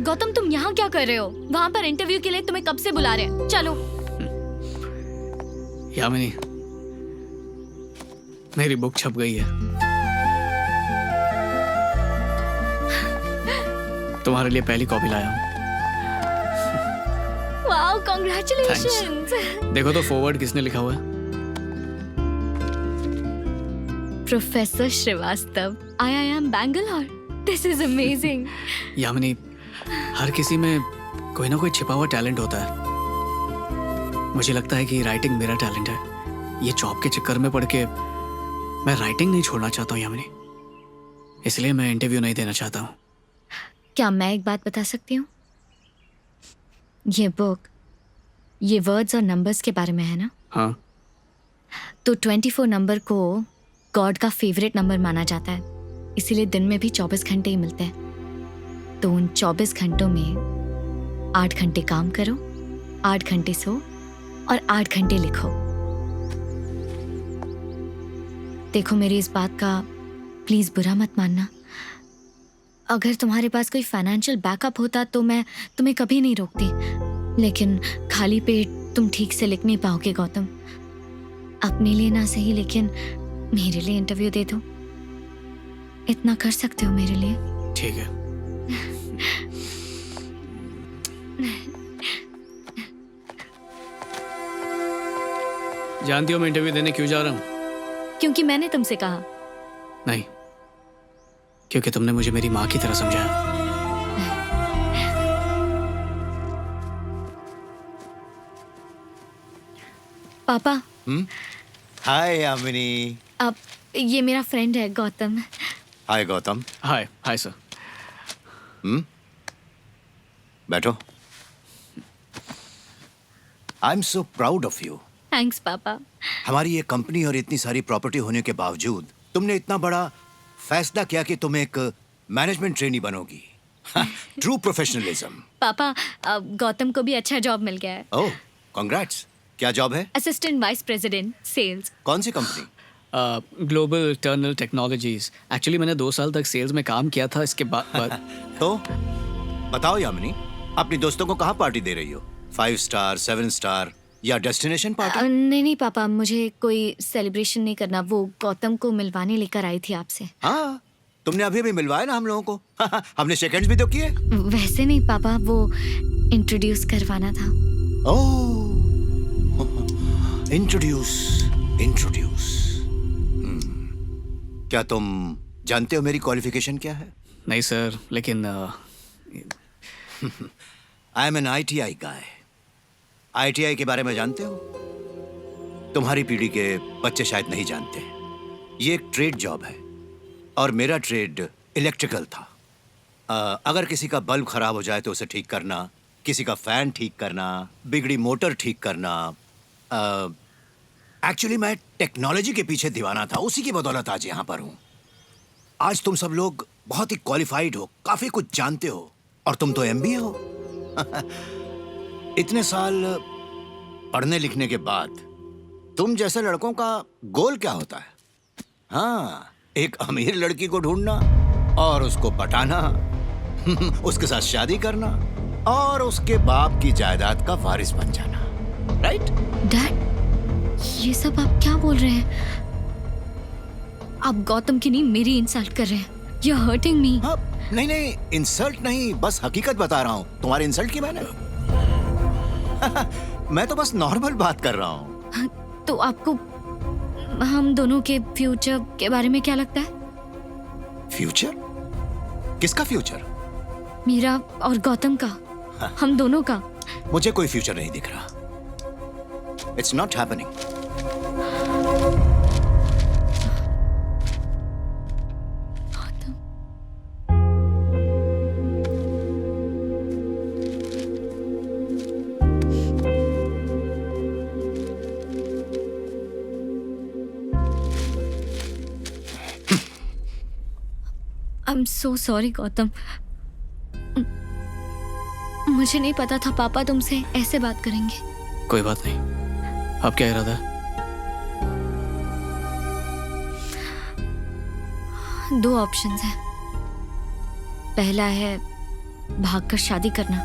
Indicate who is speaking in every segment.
Speaker 1: गौतम तुम यहाँ क्या कर रहे हो? वहाँ पर इंटरव्यू के लिए तुम्हें कब से बुला रहे हैं। चलो।
Speaker 2: यामिनी, मेरी बुक छप गई है। तुम्हारे लिए पहली कॉपी लाया हूँ।
Speaker 1: Wow, congratulations.
Speaker 2: देखो तो फॉरवर्ड किसने लिखा हुआ है?
Speaker 1: Professor Srivastava, IIM Bangalore. This is amazing.
Speaker 2: Yamini, हर किसी में कोई ना कोई छिपा हुआ टैलेंट होता है। मुझे लगता है कि राइटिंग मेरा टैलेंट है। ये जॉब के चक्कर में पड़ के मैं राइटिंग नहीं छोड़ना चाहता हूँ यामिनी, इसलिए मैं इंटरव्यू नहीं देना चाहता हूँ।
Speaker 1: क्या मैं एक बात बता सकती हूँ? ये बुक, ये वर्ड्स और नंबर्स के बारे में है ना?
Speaker 2: हाँ।
Speaker 1: तो 24 नंबर को गॉड का फेवरेट नंबर माना जाता है, इसीलिए दिन में भी 24 घंटे ही मिलते हैं। तो उन 24 घंटों में 8 घंटे काम करो, 8 घंटे सो और 8 घंटे लिखो। देखो, मेरी इस बात का प्लीज बुरा मत मानना। अगर तुम्हारे पास कोई फाइनेंशियल बैकअप होता तो मैं तुम्हें कभी नहीं रोकती, लेकिन खाली पेट तुम ठीक से लिख नहीं पाओगे गौतम। अपने लिए ना सही, लेकिन मेरे लिए इंटरव्यू दे दो। इतना कर सकते हो मेरे लिए?
Speaker 2: ठीक है। जानती हो मैं इंटरव्यू देने क्यों जा रहा हूँ?
Speaker 1: क्योंकि मैंने तुमसे कहा।
Speaker 2: नहीं, क्योंकि तुमने मुझे मेरी माँ की तरह समझाया।
Speaker 1: पापा।
Speaker 3: हाय यामिनी।
Speaker 1: अब ये मेरा फ्रेंड है गौतम।
Speaker 3: हाय गौतम।
Speaker 2: हाय हाय सर।
Speaker 3: बैठो। I am so proud of you.
Speaker 1: Thanks पापा।
Speaker 3: हमारी ये कंपनी और इतनी सारी प्रॉपर्टी होने के बावजूद तुमने इतना बड़ा फैसला किया कि तुम एक मैनेजमेंट ट्रेनी बनोगी। True professionalism.
Speaker 1: पापा, अब गौतम को भी अच्छा जॉब मिल गया है।
Speaker 3: ओह, कांग्रेट्स। क्या जॉब है?
Speaker 1: Assistant vice president sales.
Speaker 3: कौन सी कंपनी?
Speaker 2: ग्लोबल टर्नल टेक्नोलॉजीज। एक्चुअली मैंने 2 साल तक सेल्स में काम किया था, इसके बाद
Speaker 3: तो बताओ यामिनी, अपनी दोस्तों को कहाँ पार्टी दे रही हो? 5 स्टार, 7 स्टार या डेस्टिनेशन पार्टी?
Speaker 1: नहीं पापा, मुझे कोई सेलिब्रेशन नहीं करना। वो गौतम को मिलवाने लेकर आई थी आपसे।
Speaker 3: हाँ, तुमने अभी भी मिलवाया ना हम लोगों को। हमने शेक हैंड्स भी तो किए।
Speaker 1: वैसे नहीं पापा, वो इंट्रोड्यूस करवाना था।
Speaker 3: ओह, इंट्रोड्यूस। क्या तुम जानते हो मेरी क्वालिफिकेशन क्या है?
Speaker 2: नहीं सर, लेकिन
Speaker 3: I am an ITI guy. ITI के बारे में जानते हो? तुम्हारी पीढ़ी के बच्चे शायद नहीं जानते। ये एक ट्रेड जॉब है और मेरा ट्रेड इलेक्ट्रिकल था। अगर किसी का बल्ब खराब हो जाए तो उसे ठीक करना, किसी का फैन ठीक करना, बिगड़ी मोटर ठीक करना। एक्चुअली मैं टेक्नोलॉजी के पीछे दीवाना था, उसी की बदौलत आज यहाँ पर हूँ। आज तुम सब लोग बहुत ही क्वालिफाइड हो, काफी कुछ जानते हो, और तुम तो MBA हो। इतने साल पढ़ने लिखने के बाद तुम जैसे लड़कों का गोल क्या होता है? हाँ, एक अमीर लड़की को ढूंढना और उसको पटाना, उसके साथ शादी करना और उसके बाप की जायदाद का वारिस बन जाना। राइट?
Speaker 1: डैड, ये सब आप क्या बोल रहे हैं? आप गौतम की नहीं, मेरी इंसल्ट कर रहे हैं। You're hurting me.
Speaker 3: हाँ, नहीं, इंसल्ट नहीं, बस हकीकत बता रहा हूँ। तुम्हारी इंसल्ट की मैंने मैं तो बस नॉर्मल बात कर रहा हूँ।
Speaker 1: तो आपको हम दोनों के फ्यूचर के बारे में क्या लगता है?
Speaker 3: फ्यूचर? किसका फ्यूचर?
Speaker 1: मेरा और गौतम का। हम दोनों का।
Speaker 3: मुझे कोई फ्यूचर नहीं दिख रहा। It's not happening.
Speaker 1: I am so sorry Gautam. मुझे नहीं पता था पापा तुमसे ऐसे बात करेंगे।
Speaker 2: कोई बात नहीं। अब क्या इरादा है?
Speaker 1: 2 ऑप्शंस हैं। पहला है भागकर शादी करना,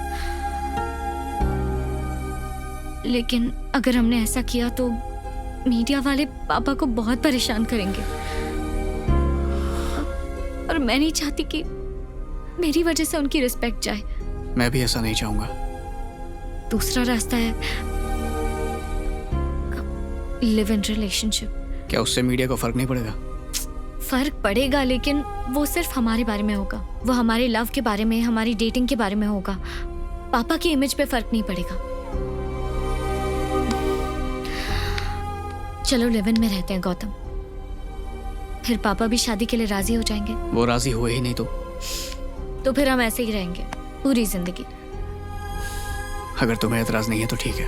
Speaker 1: लेकिन अगर हमने ऐसा किया तो मीडिया वाले पापा को बहुत परेशान करेंगे और मैं नहीं चाहती कि मेरी वजह से उनकी रिस्पेक्ट जाए।
Speaker 2: मैं भी ऐसा नहीं चाहूंगा।
Speaker 1: दूसरा रास्ता है लिव इन रिलेशनशिप।
Speaker 2: क्या उससे मीडिया को फर्क नहीं पड़ेगा?
Speaker 1: फर्क पड़ेगा, लेकिन वो सिर्फ हमारे बारे में होगा, वो हमारे लव के बारे में, हमारी डेटिंग के बारे में होगा। पापा की इमेज पे फर्क नहीं पड़ेगा। चलो लिव इन में रहते हैं गौतम, फिर पापा भी शादी के लिए राजी हो जाएंगे।
Speaker 2: वो राजी हुए ही नहीं
Speaker 1: तो फिर हम ऐसे ही रहेंगे पूरी जिंदगी।
Speaker 2: अगर तुम्हें एतराज नहीं है तो ठीक है।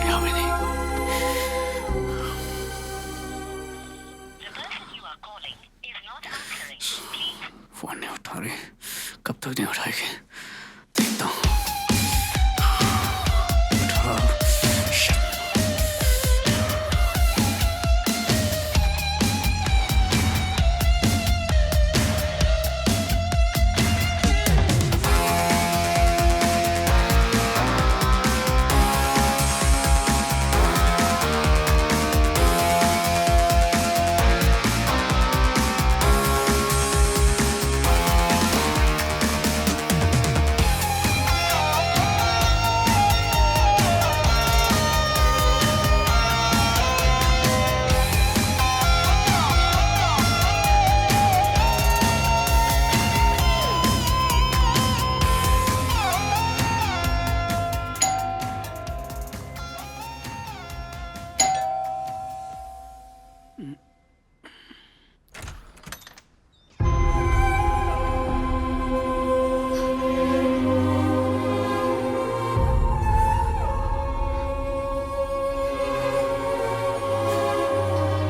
Speaker 2: यामिनी, फोन नहीं उठा रही, कब तक नहीं उठाएगी? देखता हूँ। उठाओ।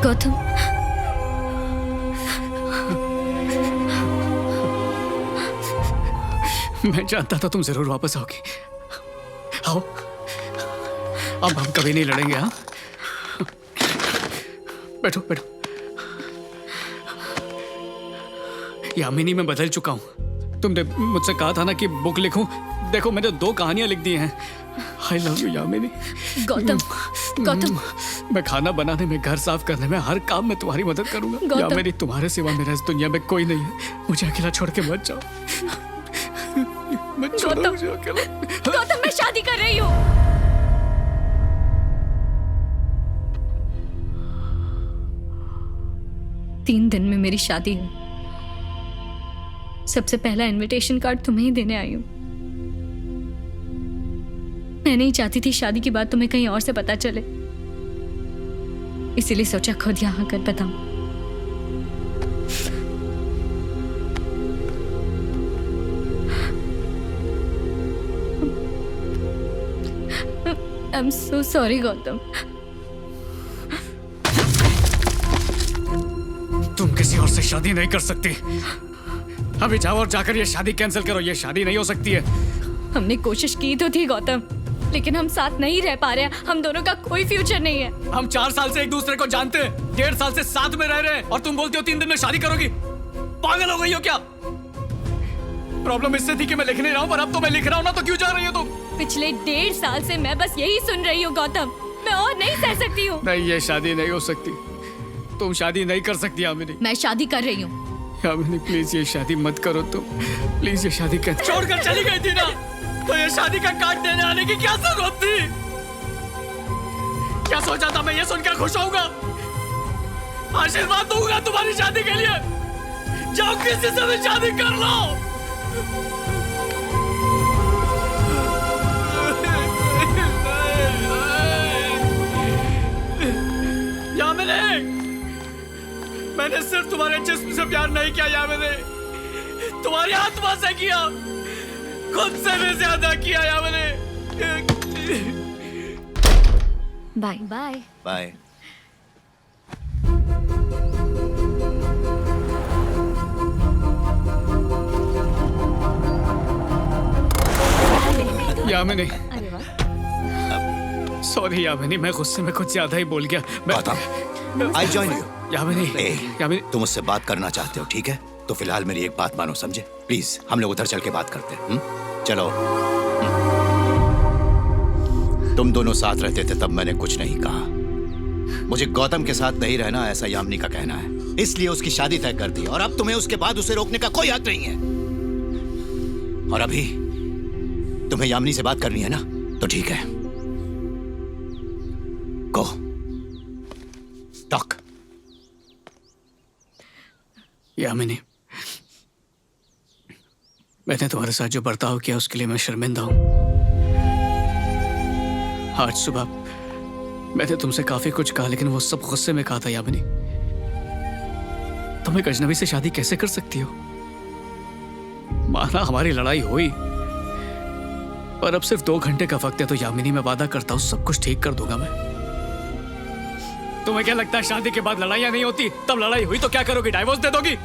Speaker 1: गौतम,
Speaker 2: मैं जानता था तुम जरूर वापस आओगी। आओ, अब हम कभी नहीं लड़ेंगे। हाँ, बैठो बैठो। यामिनी, मैं बदल चुका हूं। तुमने मुझसे कहा था ना कि बुक लिखूं। देखो, मैंने 2 कहानियां लिख दी हैं। I love you Yamini.
Speaker 1: Gautam, Gautam,
Speaker 2: मैं खाना बनाने में, घर साफ करने में, हर काम में तुम्हारी मदद करूंगा।
Speaker 1: गौतम।
Speaker 2: यामिनी, तुम्हारे सिवा मेरा इस दुनिया में कोई नहीं है। मुझे अकेला छोड़ के मत जाओ। मत छोड़ो मुझे अकेला।
Speaker 1: गौतम, मैं शादी कर रही हूँ। तीन दिन में मेरी शादी है। सबसे पहला इनविटेशन कार्ड तुम्हें ही देने आई हूँ। मैं नहीं चाहती थी शादी की बात तुम्हें कहीं और से पता चले, इसीलिए सोचा खुद यहाँ कर बताऊं। I am so sorry Gautam.
Speaker 2: तुम किसी और से शादी नहीं कर सकती। अभी जाओ और जाकर ये शादी कैंसिल करो। ये शादी नहीं हो सकती है।
Speaker 1: हमने कोशिश की तो थी गौतम, लेकिन हम साथ नहीं रह पा रहे हैं। हम दोनों का कोई फ्यूचर नहीं है।
Speaker 2: हम 4 साल से एक दूसरे को जानते हैं, 1.5 साल से साथ में रह रहे हैं, और तुम बोलती हो 3 दिन में शादी करोगी। पागल हो गई हो क्या? प्रॉब्लम इससे थी कि मैं लिख नहीं रहा हूँ, पर अब तो मैं लिख रहा हूँ ना, तो क्यों जा रही हो तुम?
Speaker 1: पिछले 1.5 साल से मैं बस यही सुन रही हूँ गौतम। मैं और नहीं सह सकती हूँ।
Speaker 2: नहीं, ये शादी नहीं हो सकती। तुम शादी नहीं कर सकती यामिनी।
Speaker 1: मैं शादी कर रही हूँ।
Speaker 2: यामिनी, प्लीज ये शादी मत करो तुम। प्लीज ये शादी कर। छोड़कर चली गई थी ना, तो ये शादी का कार्ड देने आने की क्या जरूरत थी? क्या सोचा था मैं ये सुनकर खुश होऊंगा? आशीर्वाद दूंगा तुम्हारी शादी के लिए। जाओ किसी से भी शादी कर लो। यामिनी, मैंने सिर्फ तुम्हारे जिस्म से प्यार नहीं किया यामिनी, तुम्हारी आत्मा से किया, खुद से भी ज्यादा किया Yamini.
Speaker 1: Bye bye
Speaker 3: bye.
Speaker 2: Yamini,
Speaker 1: अरे वाह।
Speaker 2: सॉरी यामिनी, मैं गुस्से में कुछ ज्यादा ही बोल गया।
Speaker 3: Gautam, I join you.
Speaker 2: Yamini,
Speaker 3: ए,
Speaker 2: यामिनी,
Speaker 3: तुम मुझसे बात करना चाहते हो, ठीक है? तो फिलहाल मेरी एक बात मानो, समझे? प्लीज हम लोग उधर चल के बात करते हैं। चलो। तुम दोनों साथ रहते थे तब मैंने कुछ नहीं कहा। मुझे गौतम के साथ नहीं रहना ऐसा यामिनी का कहना है, इसलिए उसकी शादी तय कर दी और अब तुम्हें उसके बाद उसे रोकने का कोई हक नहीं है। और अभी तुम्हें यामिनी से बात करनी है ना, तो ठीक है, गो टॉक।
Speaker 2: यामिनी, मैंने तुम्हारे साथ जो बर्ताव किया उसके लिए मैं शर्मिंदा हूं। आज सुबह मैंने तुमसे काफी कुछ कहा, लेकिन वो सब गुस्से में कहा था। यामिनी, तुम एक अजनबी से शादी कैसे कर सकती हो? माना हमारी लड़ाई हुई, पर अब सिर्फ 2 घंटे का वक्त है, तो यामिनी मैं वादा करता हूं सब कुछ ठीक कर दूंगा मैं। तुम्हें क्या लगता है शादी के बाद लड़ाइयां नहीं होती? तब लड़ाई हुई तो क्या करोगी? डाइवोर्स दे दोगी?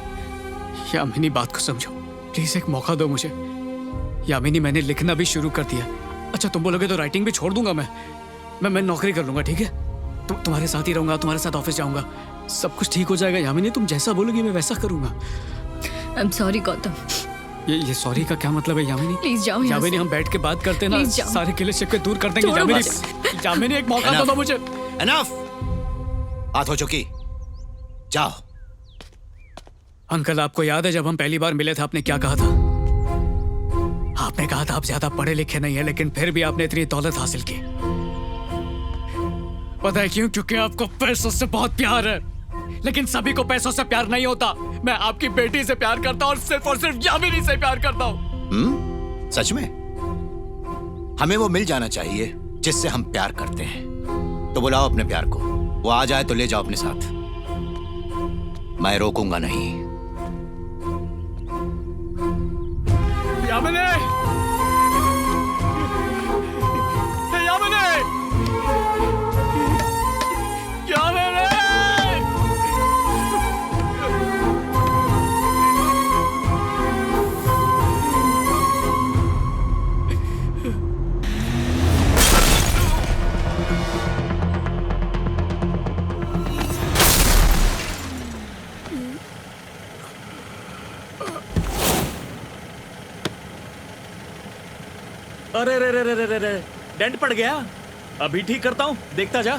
Speaker 2: यामिनी बात को समझो, प्लीज एक मौका दो मुझे। यामिनी, मैंने लिखना भी शुरू कर दिया। अच्छा, तुम बोलोगे तो राइटिंग भी छोड़ दूंगा मैं नौकरी कर लूंगा, ठीक है? तुम्हारे साथ ही रहूंगा, तुम्हारे साथ ऑफिस जाऊंगा, सब कुछ ठीक हो जाएगा। यामिनी, तुम जैसा बोलोगी मैं वैसा करूंगा।
Speaker 1: I am sorry Gautam.
Speaker 2: ये सॉरी का क्या मतलब है यामिनी?
Speaker 1: प्लीज जाओ यहाँ
Speaker 2: यामिनी,
Speaker 1: से।
Speaker 2: हम बैठ के बात करते हैं ना,
Speaker 1: Please जाओ।
Speaker 2: सारे गिले शिकवे दूर कर देंगे।
Speaker 1: छोड़ो
Speaker 2: यामिनी,
Speaker 1: बस।
Speaker 2: यामिनी एक मौका तो दो मुझे।
Speaker 3: एनफ, बात हो चुकी, जाओ।
Speaker 2: अंकल, आपको याद है जब हम पहली बार मिले थे आपने क्या कहा था? आपने कहा था आप ज्यादा पढ़े लिखे नहीं है, लेकिन फिर भी आपने इतनी दौलत हासिल की। पता है क्यों? क्योंकि आपको पैसों से बहुत प्यार है। लेकिन सभी को पैसों से प्यार नहीं होता। मैं आपकी बेटी से प्यार करता हूँ और सिर्फ यामिनी से प्यार करता हूँ।
Speaker 3: सच में? हमें वो मिल जाना चाहिए जिससे हम प्यार करते हैं। तो बुलाओ अपने प्यार को, वो आ जाए तो ले जाओ अपने साथ। मैं रोकूंगा नहीं।
Speaker 2: यामिनी! यामिनी! यामिनी!
Speaker 4: अरे रे रे रे रे रे, डेंट पड़ गया। अभी ठीक करता हूँ, देखता जा।